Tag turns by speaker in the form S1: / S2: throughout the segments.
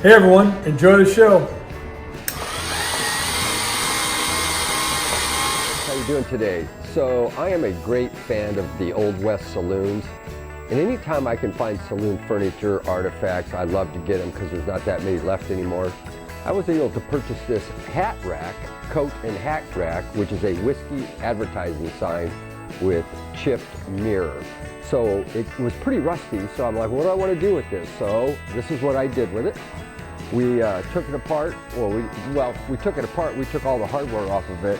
S1: Hey everyone, enjoy the show.
S2: How you doing today? So I am a great fan of the Old West saloons, and anytime I can find saloon furniture, artifacts, I love to get them because there's not that many left anymore. I was able to purchase this hat rack, coat and hat rack, which is a whiskey advertising sign with chipped mirror. So it was pretty rusty, so I'm like, what do I want to do with this? So this is what I did with it. We took it apart, we took it apart, we took all the hardware off of it,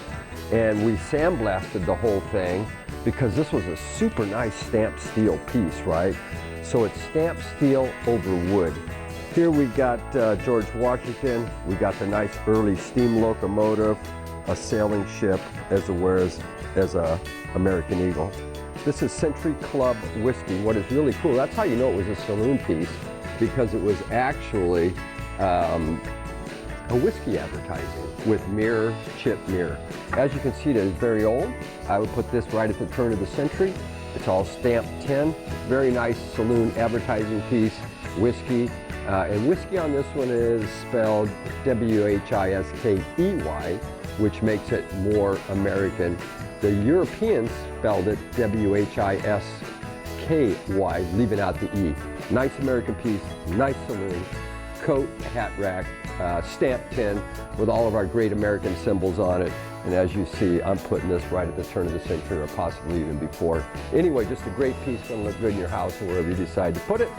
S2: and we sandblasted the whole thing because this was a super nice stamped steel piece, right? So it's stamped steel over wood. Here we got George Washington, we got the nice early steam locomotive, a sailing ship, as well as a American Eagle. This is Century Club whiskey. What is really cool, that's how you know it was a saloon piece, because it was actually a whiskey advertising with mirror, chip mirror. As you can see, it is very old. I would put this right at the turn of the century. It's all stamped tin. Very nice saloon advertising piece, whiskey. And whiskey on this one is spelled W-H-I-S-K-E-Y, which makes it more American. The Europeans spelled it W-H-I-S-K-Y, leaving out the E. Nice American piece, nice saloon, coat, hat rack, stamped tin with all of our great American symbols on it. And as you see, I'm putting this right at the turn of the century, or possibly even before. Anyway, just a great piece, gonna look good in your house or wherever you decide to put it.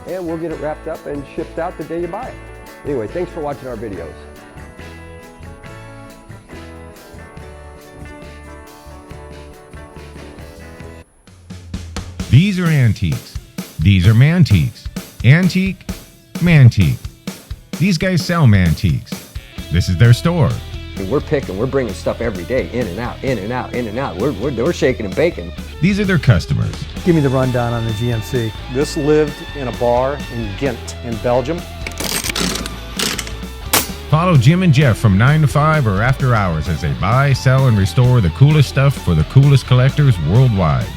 S2: And we'll get it wrapped up and shipped out the day you buy it. Anyway, thanks for watching our videos.
S3: These are antiques. These are mantiques. Antique, mantique. These guys sell mantiques. This is their store.
S2: We're bringing stuff every day, in and out, in and out, in and out. We're shaking and baking.
S3: These are their customers.
S1: Give me the rundown on the GMC.
S4: This lived in a bar in Ghent in Belgium.
S3: Follow Jim and Jeff from 9 to 5 or after hours as they buy, sell, and restore the coolest stuff for the coolest collectors worldwide.